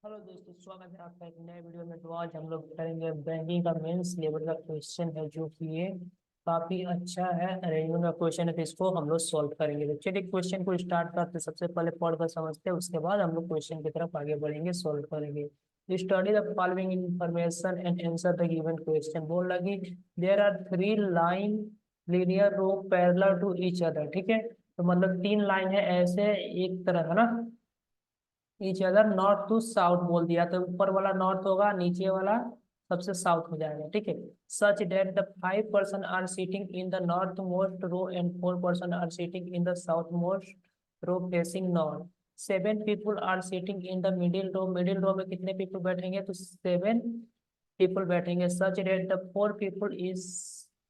Hello दोस्तों, स्वागत है आपका एक नए वीडियो में। तो आज हम लोग करेंगे बैंकिंग का मेंस लेवल का क्वेश्चन है, जो कि ये काफी अच्छा है। अरेंजमेंट का क्वेश्चन है, तो इसको हम लोग सॉल्व करेंगे। तो चलिए क्वेश्चन को स्टार्ट करते हैं। सबसे पहले पढ़ कर समझते हैं, उसके बाद हम लोग क्वेश्चन की तरफ आगे बढ़ेंगे, सॉल्व करेंगे। Study the following information and answer the given question. बोल लगी there are three line linear row parallel to each other. ठीक है, तो मतलब तीन लाइन है ऐसे एक तरह, है ना। Each other north to south बोल दिया, तो ऊपर वाला नॉर्थ होगा, नीचे वाला सबसे साउथ हो जाएगा। ठीक है, such that the 5 person are sitting in the north most row and 4 person are sitting in the south most row facing north. 7 people are sitting in the middle row. Middle row में कितने people बैठेंगे, तो 7 people बैठेंगे। Such that the 4 people is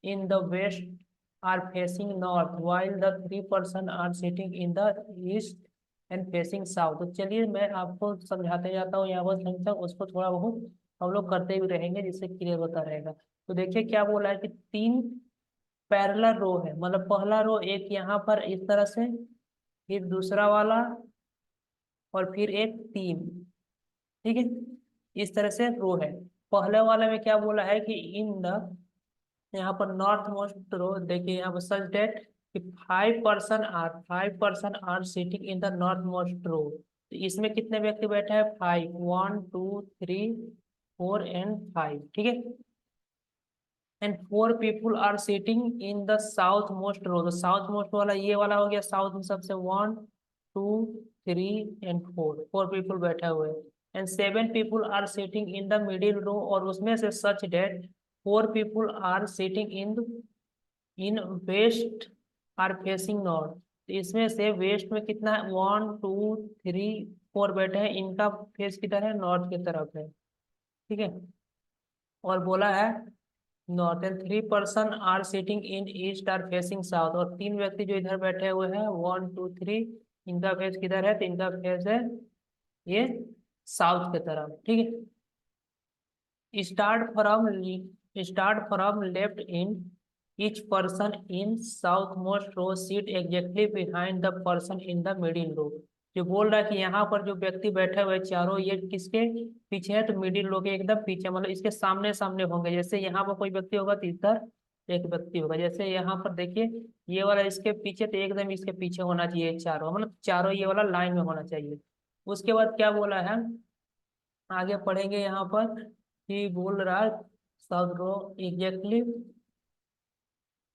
in the west are facing north while the 3 person are sitting in the east and facing south. तो चलिए मैं आपको समझाते जाता हूँ, यहाँ पर संख्या उसको थोड़ा बहुत हम लोग करते भी रहेंगे, जिससे क्लियर होता रहेगा। तो देखिए क्या बोला है कि तीन पैरेलल रो है, मतलब पहला रो एक यहाँ पर इस तरह से, फिर दूसरा वाला, और फिर एक तीन। ठीक है, इस तरह से रो है। पहले वाले में क्या बोला है कि इन द, यहाँ पर नॉर्थ मोस्ट रो देखिए, यहाँ पर सच डेट कि 5 person are sitting in the north most row. तो इसमें कितने व्यक्ति बैठे हैं, 5, 1 2 3 4 एंड 5। ठीक है, and 4 people are sitting in the south most row. तो साउथ मोस्ट वाला ये वाला हो गया, साउथ में सबसे 1 2 3 एंड 4, 4 पीपुल बैठे हुए। And 7 people are sitting in the middle row, और उसमें से such that 4 people are sitting in west are facing north. तो इसमें से वेस्ट में कितना है, 1 2 3 4 बैठे हैं, इनका फेस किधर है, नॉर्थ की तरफ है। ठीक है, और बोला है north. And 3 person are sitting in east are facing south, और तीन व्यक्ति जो इधर बैठे हुए हैं, 1 2 3, इनका फेस किधर है, तो इनका फेस है ये साउथ की तरफ। ठीक है, start from left in each person in southmost row seat exactly behind the person in the middle row। जो बोल रहा है कि यहाँ पर जो व्यक्ति बैठे हुए हैं चारों, ये किसके पीछे है, तो मिडिल रो के एकदम पीछे, मतलब इसके सामने सामने होंगे। जैसे यहाँ पर कोई व्यक्ति होगा तो इधर एक व्यक्ति होगा। जैसे यहाँ पर देखिए ये वाला इसके पीछे, तो एकदम इसके पीछे होना चाहिए चारों, मतलब चारों ये वाला लाइन में होना चाहिए। उसके बाद क्या बोला है, आगे पढ़ेंगे यहाँ पर कि बोल रहा है सब रो exactly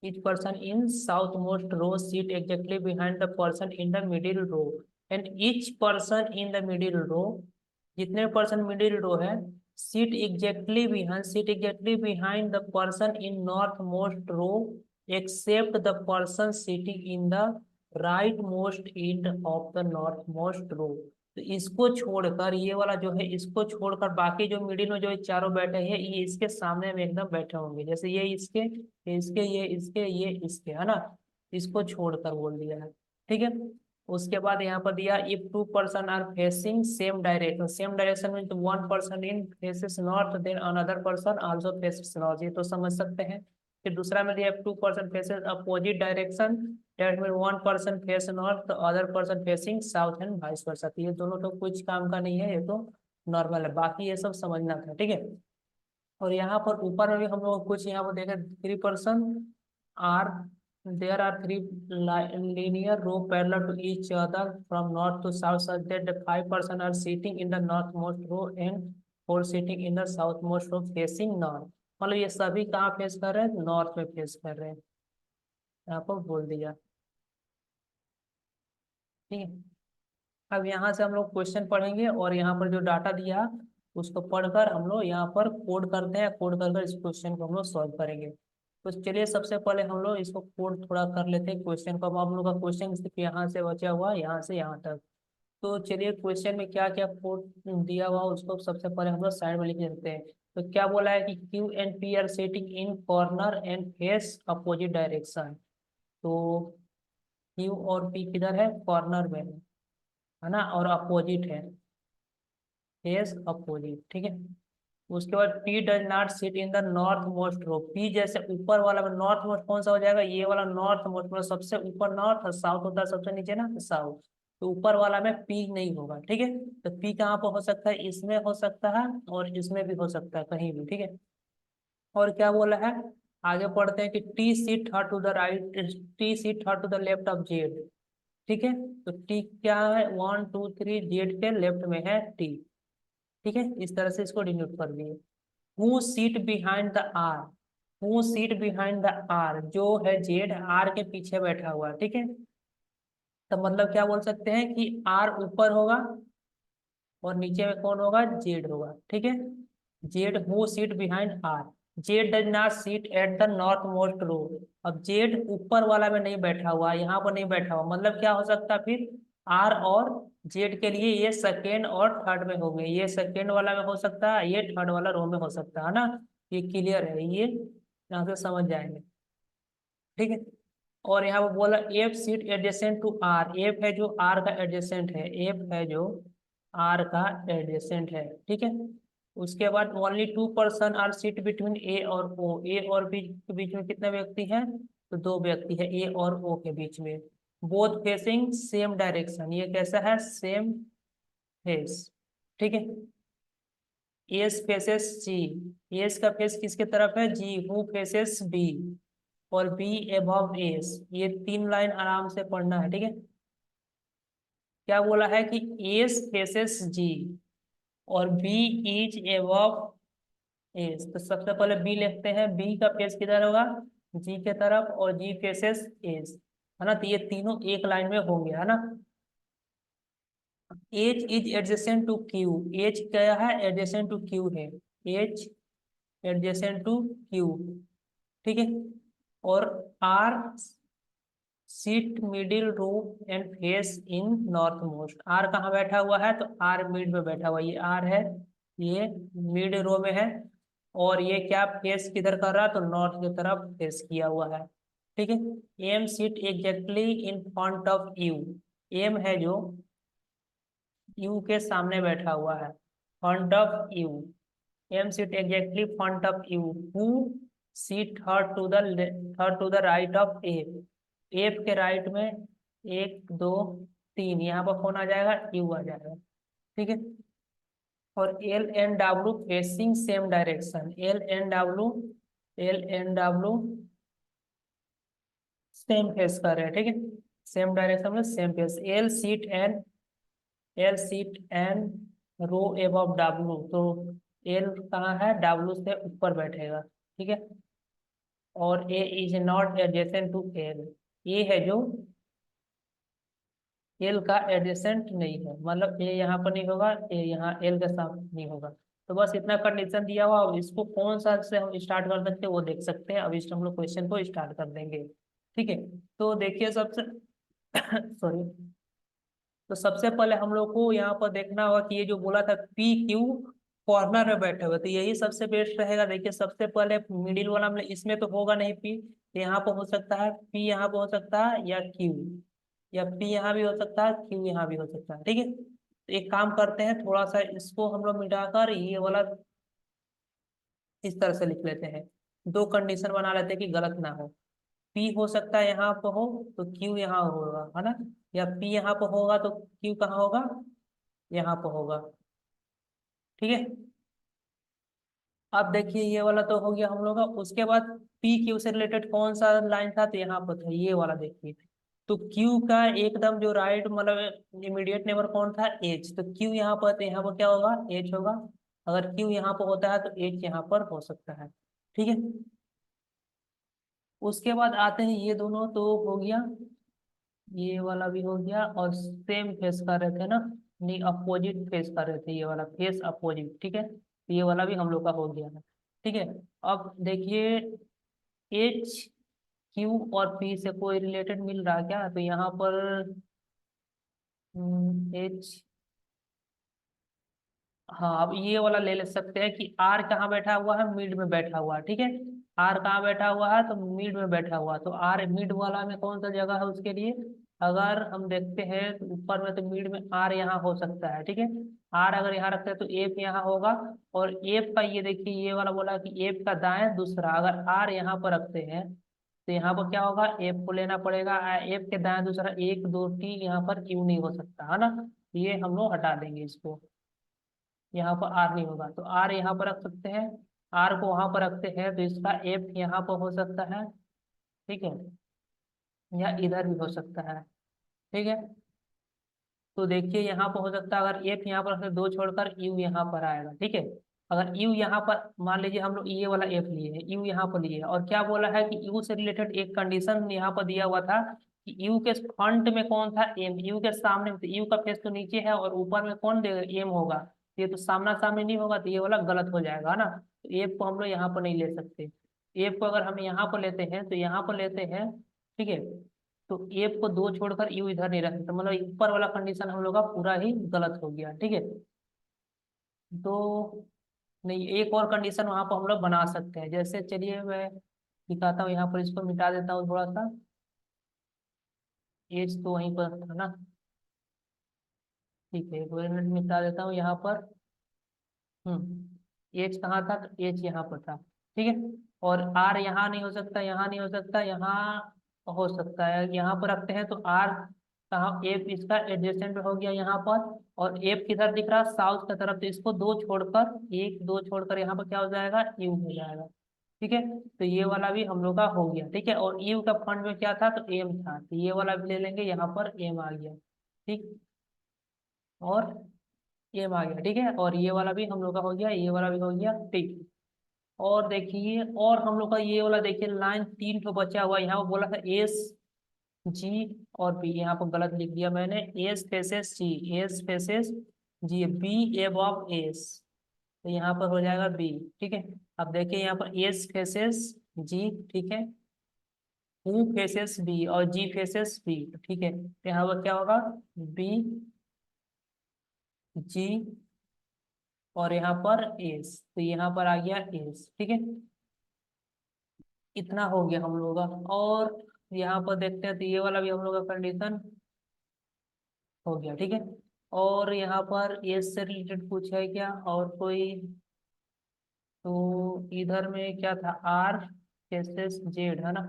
each person in southmost row sit exactly behind the person in the middle row, and each person in the middle row, जितने पर्सन मिडिल रो है, sit exactly behind the person in northmost row except the person sitting in the rightmost end of the northmost row। तो इसको छोड़कर ये वाला जो है, इसको छोड़कर बाकी जो मिडिल में जो ये चारों बैठे हैं, ये इसके सामने में एकदम बैठे होंगे। जैसे ये इसके, ये इसके, है ना। इसको छोड़कर बोल दिया है। ठीक है, उसके बाद यहाँ पर दिया if 2 person are facing same direction में, तो 1 person in faces north, then another person also faces north, ये तो समझ सकते हैं। फिर दूसरा में दिया 2 person faces opposite direction, that में 1 पर्सन फेस नॉर्थ, तो other person facing south and vice versa. ये दोनों तो कुछ काम का नहीं है, ये तो नॉर्मल है, बाकी ये सब समझना था। ठीक है, और यहाँ पर ऊपर में भी हम लोग कुछ यहाँ पर देखे, 3 person are, there are three linear row parallel to each other from north to south, such that the 5 person are sitting in the northmost row and 4 sitting in the southmost row facing north। मतलब ये सभी कहाँ face कर रहे हैं, north में face कर रहे हैं, यहाँ पर बोल दिया। ठीक है, अब यहाँ से हम लोग क्वेश्चन पढ़ेंगे, और यहाँ पर जो डाटा दिया उसको पढ़कर हम लोग यहाँ पर कोड करते हैं। कोड कर कर इस क्वेश्चन को हम लोग सॉल्व करेंगे। तो चलिए सबसे पहले हम लोग इसको कोड थोड़ा कर लेते हैं क्वेश्चन को। अब हम लोग का क्वेश्चन सिर्फ यहाँ से बचा हुआ है, यहाँ से यहाँ तक। तो चलिए क्वेश्चन में क्या क्या कोड दिया हुआ उसको सबसे पहले हम लोग साइड में लिख देते हैं। तो क्या बोला है कि Q and P R setting in corner and face opposite direction. तो क्यू और पी किधर है, कॉर्नर में है ना, और अपोजिट है, फेस अपोजिट। ठीक है, उसके बाद P does not sit in the north most row. P जैसे ऊपर वाला में नॉर्थ मोस्ट कौन सा हो जाएगा, ये वाला नॉर्थ मोस्ट, मतलब सबसे ऊपर नॉर्थ और साउथ होता है सबसे नीचे ना, साउथ। तो ऊपर वाला में पी नहीं होगा, ठीक है। तो पी कहाँ पर हो सकता है, इसमें हो सकता है और इसमें भी हो सकता है, कहीं भी, ठीक है। और क्या बोला है, आगे पढ़ते हैं कि T seat her to the right, T seat her to the left of Z, ठीक है। तो टी क्या है, 1 2 3, जेड के लेफ्ट में है टी, ठीक है। इस तरह से इसको डिनोट कर दिए। Who seat behind the R, who seat behind the R, जो है जेड आर के पीछे बैठा हुआ, ठीक है। तो मतलब क्या बोल सकते हैं कि आर ऊपर होगा और नीचे में कौन होगा, जेड होगा, ठीक है। Z who seat behind R, Z does not sit at the north most row. अब जेड ऊपर वाला में नहीं बैठा हुआ, यहाँ पर नहीं बैठा हुआ, मतलब क्या हो सकता है फिर, आर और जेड के लिए ये सेकेंड और थर्ड में होंगे, ये सेकेंड वाला में हो सकता है, ये थर्ड वाला रो में हो सकता है ना। ये क्लियर है, ये यहाँ से समझ जाएंगे, ठीक है। और यहाँ पर बोला F seat adjacent to R, F है जो आर का एडजेसेंट है, एफ है जो आर का एडजेसेंट है, ठीक है। उसके बाद only 2 person are seat between A और ओ, ए और बी के बीच में कितने व्यक्ति हैं, तो 2 व्यक्ति है ए और ओ के बीच में। बोथ फेसिंग सेम डायरेक्शन, ये कैसा है, सेम फेस, ठीक है। एस फेसेस जी, एस का फेस किसके तरफ है, जी, हु फेसेस बी, और बी एबव एस, ये 3 लाइन आराम से पढ़ना है, ठीक है। क्या बोला है कि एस फेसेस जी और बी इज एबव एस, तो सबसे पहले बी लिखते हैं, बी का फेस किधर होगा, जी के तरफ, और जी फेसेस एस, है ना। तो ये तीनों एक लाइन में होंगे, है ना। H is adjacent to Q, H क्या है, एडजेसेंट टू क्यू है, एच एडजेसेंट टू क्यू, ठीक है। और R seat middle row and face in north most, R कहाँ बैठा हुआ है, तो आर मिड में बैठा हुआ है, ये आर है, ये मिड रो में है। और ये क्या फेस किधर कर रहा है, तो नॉर्थ की तरफ फेस किया हुआ है, ठीक है। M seat exactly in front of U, M है जो यू के सामने बैठा हुआ है, front of U, M seat exactly front of U, who seat her to the right of F, F के राइट में 1 2 3, यहाँ पर कौन आ जाएगा, यू आ जाएगा, ठीक है। और L and W facing same direction, L and W same face कर रहे हैं, ठीक है। सेम डायरेक्शन में same face, L seat and row above W, तो एल कहाँ है, डब्ल्यू से ऊपर बैठेगा, ठीक है। और A is not adjacent to L, A है जो एल का एडजेसेंट नहीं है, मतलब ए यहाँ पर नहीं होगा, ए यहाँ एल के साथ नहीं होगा। तो बस इतना कंडीशन दिया हुआ, अब इसको कौन सा से हम स्टार्ट कर सकते हैं वो देख सकते हैं। अब इस हम लोग क्वेश्चन को स्टार्ट कर देंगे, ठीक है। तो देखिए सबसे सॉरी, तो सबसे पहले हम लोग को यहाँ पर देखना होगा कि ये जो बोला था पी क्यू कॉर्नर में बैठे हुए, तो यही सबसे बेस्ट रहेगा। देखिए सबसे पहले मिडिल वाला में, इसमें तो होगा नहीं पी, यहाँ पर हो सकता है पी, यहाँ पर हो सकता है, या क्यू, या पी यहाँ भी हो सकता है, क्यू यहाँ भी हो सकता है, ठीक है। तो एक काम करते हैं, थोड़ा सा इसको हम लोग मिटाकर ये वाला इस तरह से लिख लेते हैं, दो कंडीशन बना लेते हैं कि गलत ना हो। पी हो सकता है यहाँ पर हो तो क्यू यहाँ होगा, है ना। या पी यहाँ पर होगा तो क्यू कहाँ होगा, यहाँ पर होगा, ठीक है। अब देखिए ये वाला तो हो गया हम लोग का, उसके बाद पी क्यू से रिलेटेड कौन सा लाइन था, तो यहाँ पर था ये वाला, देखिए। तो क्यू का एकदम जो राइट मतलब इमीडिएट नेबर कौन था, एच, तो क्यू यहाँ पर, तो यहाँ पर क्या होगा, एच होगा। अगर क्यू यहाँ पर होता है तो एच यहाँ पर हो सकता है, ठीक है। उसके बाद आते हैं ये दोनों, तो हो गया, ये वाला भी हो गया, और सेम फेस कर रहे थे ना, नहीं अपोजिट फेस कर रहे थे, ये वाला फेस अपोजिट, ठीक है। तो ये वाला भी हम लोग का हो गया है, ठीक है। अब देखिए एच क्यू और पी से कोई रिलेटेड मिल रहा है क्या, तो यहाँ पर एच, हाँ अब ये वाला ले सकते हैं कि आर कहाँ बैठा हुआ है, मिड में बैठा हुआ है, ठीक है। आर कहाँ बैठा हुआ है, तो मिड में बैठा हुआ है, तो आर मिड वाला में कौन सा जगह है उसके लिए, अगर हम देखते हैं तो ऊपर में, तो मिड में आर यहाँ हो सकता है, ठीक है। आर अगर यहाँ रखते हैं तो एफ यहाँ होगा, और एफ का ये देखिए ये वाला बोला कि एफ का दाएं दूसरा, अगर आर यहाँ पर रखते हैं तो यहाँ पर क्या होगा, एफ को लेना पड़ेगा, एफ के दाएं दूसरा 1 2 टी, यहाँ पर यू नहीं हो सकता है ना, ये हम लोग हटा देंगे इसको, यहाँ पर आर नहीं होगा, तो आर यहाँ पर रख सकते हैं, आर को वहां पर रखते हैं, तो इसका एफ यहाँ पर हो सकता है, ठीक है, या इधर भी हो सकता है, ठीक है। तो देखिए यहाँ पर हो सकता है, अगर एफ यहाँ पर रखते दो छोड़कर यू यहाँ पर आएगा, ठीक है। अगर यू यहाँ पर मान लीजिए हम लोग ये वाला एफ लिए है, यू यहाँ पर लिए है, और क्या बोला है कि यू से रिलेटेड एक कंडीशन यहाँ पर दिया हुआ था कि यू के फ्रंट में कौन था, एम, यू के सामने, तो यू का फेस तो नीचे है और ऊपर में कौन देगा, एम होगा, ये तो सामना सामने नहीं होगा, तो ये वाला गलत हो जाएगा ना, तो एफ को हम लोग यहाँ पर नहीं ले सकते। एफ को अगर हम यहाँ पर लेते हैं तो यहाँ पर लेते हैं, ठीक है, तो एफ को दो छोड़कर यू इधर नहीं रखते, तो मतलब ऊपर वाला कंडीशन हम लोग का पूरा ही गलत हो गया, ठीक है। तो नहीं, एक और कंडीशन वहां पर हम लोग बना सकते हैं, जैसे चलिए मैं दिखाता हूँ, यहाँ पर इसको मिटा देता हूँ थोड़ा सा, एज तो वहीं पर था ना, ठीक है, एक मिनट मिटा देता हूँ यहाँ पर। एच कहाँ था, तो एच यहाँ पर था, ठीक है। और आर यहाँ नहीं हो सकता, यहाँ नहीं हो सकता, यहाँ हो सकता है, यहाँ पर रखते हैं, तो आर कहाँ, एफ इसका एडजेसेंट हो गया यहाँ पर, और एफ किधर दिख रहा, साउथ की तरफ, तो इसको दो छोड़कर, एक दो छोड़कर यहाँ पर क्या हो जाएगा, यू हो जाएगा, ठीक है। तो ये वाला भी हम लोग का हो गया, ठीक है, और यू का फंड में क्या था, तो एम था, तो ये वाला भी ले लेंगे, यहाँ पर एम आ गया, ठीक, और एम आ गया, ठीक है, और ये वाला भी हम लोग का हो गया, ये वाला भी हो गया, ठीक। और देखिए, और हम लोग का ये वाला देखिए, लाइन 3 को बचा हुआ, यहाँ पर बोला था एस जी और बी, यहाँ पर गलत लिख दिया मैंने, एस फेसेस जी, एस फेसेस जी, बी एब ऑफ एस, तो यहाँ पर हो जाएगा बी, ठीक है। अब देखिए यहाँ पर एस फेसेस जी, ठीक है, यू फेसेस बी और जी फेसेस बी, ठीक है, तो यहाँ पर क्या होगा, बी जी और यहाँ पर एस, तो यहाँ पर आ गया एस, ठीक है। इतना हो गया हम लोग का, और यहाँ पर देखते हैं, तो ये वाला भी हम लोग का कंडीशन हो गया, ठीक है। और यहाँ पर एस से रिलेटेड कुछ है क्या, और कोई, तो इधर में क्या था, आर फेसेस जेड है ना,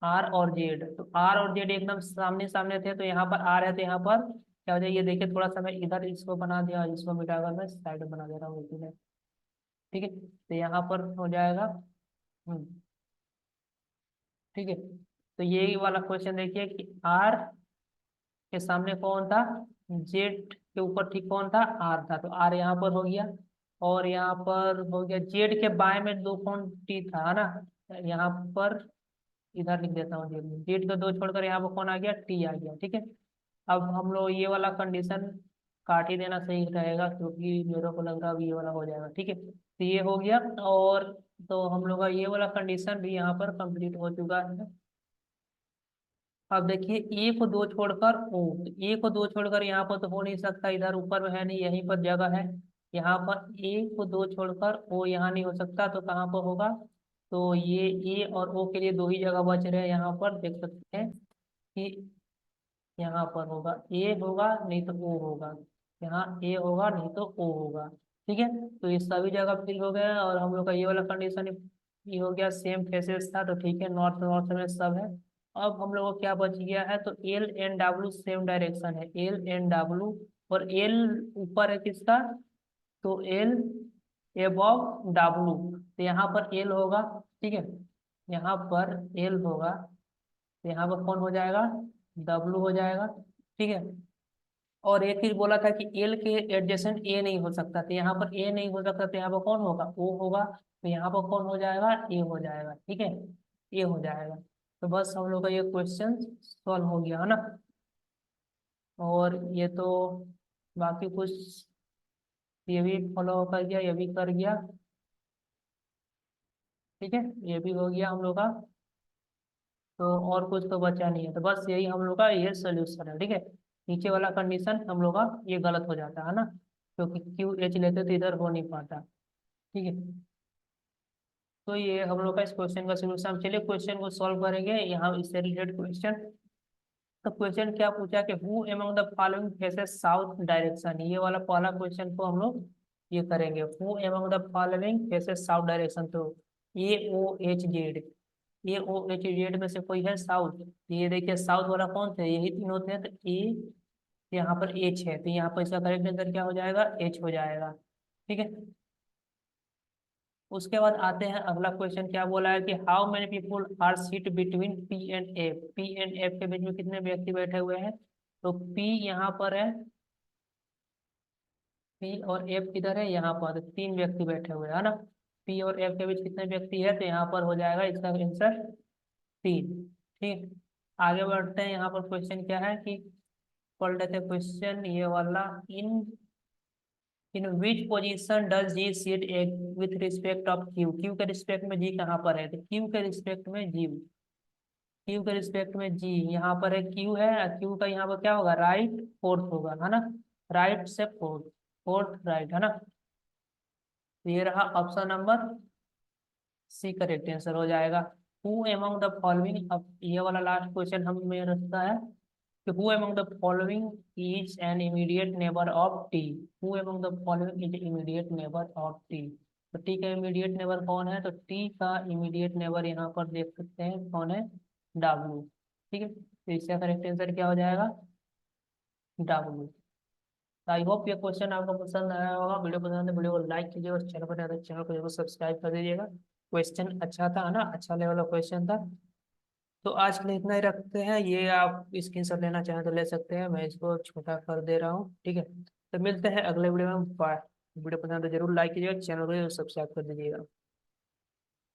आर और जेड, तो आर और जेड एकदम सामने सामने थे, तो यहाँ पर आर है, तो यहाँ पर क्या हो जाएगा, ये देखिए थोड़ा सा मैं इधर इसको बना दिया, इसको मिटाकर मैं साइड बना दे रहा हूँ इसी में, ठीक है, तो यहाँ पर हो जाएगा, हम्म, ठीक है। तो ये वाला क्वेश्चन देखिए कि आर के सामने कौन था, जेड के ऊपर ठीक कौन था, आर था, तो आर यहाँ पर हो गया, और यहाँ पर हो गया, जेड के बाएं में दो कौन टी था, है ना, यहाँ पर इधर लिख देता हूँ, जेड जेड का दो छोड़कर यहाँ पर कौन आ गया, टी आ गया, ठीक है। अब हम लोग ये वाला कंडीशन काट ही देना सही रहेगा, क्योंकि मेरे को लग रहा है ये वाला हो जाएगा, ठीक है, तो ये हो गया, और तो हम लोग का ये वाला कंडीशन भी यहाँ पर कंप्लीट हो चुका है। अब देखिए, ए को दो छोड़कर ओ, तो ए को दो छोड़कर यहाँ पर तो हो नहीं सकता, इधर ऊपर में है नहीं, यहीं पर जगह है, यहाँ पर ए को दो छोड़कर ओ यहाँ नहीं हो सकता, तो कहाँ पर होगा, तो ये ए और ओ के लिए दो ही जगह बच रहे हैं, यहाँ पर देख सकते हैं कि यहाँ पर होगा, ए होगा नहीं तो ओ होगा, यहाँ ए होगा नहीं तो ओ होगा, ठीक है। तो ये सभी जगह फिल हो गया, और हम लोग का ये वाला कंडीशन ये हो गया, सेम फेसेस था, तो ठीक है, नॉर्थ नॉर्थ में सब है। अब हम लोग को क्या बच गया है, तो L and W same direction है, एल एंड डब्ल्यू, और एल ऊपर है किसका, तो एल एबव डब्ल्यू, तो यहाँ पर एल होगा, ठीक है, यहाँ पर एल होगा, तो यहाँ पर कौन हो जाएगा, डब्ल्यू हो जाएगा, ठीक है। और एक चीज बोला था कि एल के एडजेसेंट ए नहीं हो सकता, तो यहाँ पर ए नहीं हो सकता, तो यहाँ पर कौन होगा, ओ होगा, तो यहाँ पर कौन हो जाएगा, ए हो जाएगा, ठीक है, ए हो जाएगा। तो बस हम लोग का ये क्वेश्चन सॉल्व हो गया है ना, और ये तो बाकी कुछ, ये भी फॉलो कर गया, ये भी कर गया, ठीक है, ये भी हो गया हम लोग का, तो और कुछ तो बचा नहीं है, तो बस यही हम लोग का ये सोल्यूशन है, ठीक है। नीचे वाला कंडीशन हम लोग का ये गलत हो जाता है ना, क्योंकि क्यू एच लेते तो इधर हो नहीं पाता, ठीक है। तो ये हम लोग का इस क्वेश्चन का सोल्यूशन, चलिए क्वेश्चन को सॉल्व करेंगे, यहाँ इससे रिलेटेड क्वेश्चन। तो क्वेश्चन क्या पूछा कि who among the following faces south direction, ये वाला पहला क्वेश्चन को हम लोग ये करेंगे, who among the following faces south direction, तो ए ओ एच जेड, ए ओ एच जेड में से कोई है साउथ, ये देखिए साउथ वाला कौन सा है, यही तीन होते हैं, तो ए यहाँ पर एच है, तो यहाँ पर इसका करेक्ट आंसर क्या हो जाएगा, एच हो जाएगा। ठीक है, उसके बाद आते हैं अगला क्वेश्चन, क्या बोला है कि how many people are seat between P and F, P and F के बीच में कितने व्यक्ति बैठे हुए हैं, तो पी यहाँ पर है, पी और एफ किधर है, यहाँ पर, तो तीन व्यक्ति बैठे हुए हैं, है ना। पी और एफ के बीच कितने व्यक्ति है, तो यहाँ पर हो जाएगा इसका आंसर तीन। ठीक, आगे बढ़ते हैं, यहाँ पर क्वेश्चन क्या है कि पढ़ लेते हैं क्वेश्चन ये वाला, in which position does G sit with respect of Q, Q के रिस्पेक्ट में जी कहाँ पर है, तो क्यू के रिस्पेक्ट में जी, क्यू के रिस्पेक्ट में जी यहाँ पर है, क्यू है, क्यू का यहाँ पर क्या होगा, राइट फोर्थ होगा, है ना, राइट से फोर्थ, फोर्थ राइट, है ना। तो ये रहा option number C, correct answer हो जाएगा। हु एमंग द फॉलोइंग, अब ये वाला लास्ट क्वेश्चन हमें रखता है कि who among the following is an immediate neighbour of T, who among the following is immediate neighbour of T, तो टी का इमीडिएट नेबर कौन है, तो टी का इमीडिएट नेबर यहाँ पर देख सकते हैं कौन है, डब्ल्यू। ठीक है, तो इसका करेक्ट आंसर क्या हो जाएगा, डब्ल्यू। आई होप ये क्वेश्चन आपको पसंद आया होगा, वीडियो पसंद है वीडियो को लाइक कीजिएगा, और चैनल पर नए हैं, चैनल को जरूर सब्सक्राइब कर दीजिएगा। क्वेश्चन अच्छा था, है ना, अच्छा लेवल का क्वेश्चन था। तो आज के लिए इतना ही रखते हैं, ये आप स्क्रीनशॉट लेना चाहें तो ले सकते हैं, मैं इसको छोटा कर दे रहा हूँ। ठीक है, तो मिलते हैं अगले वीडियो में, बाय। वीडियो पसंद है तो जरूर लाइक कीजिएगा, चैनल को सब्सक्राइब कर दीजिएगा।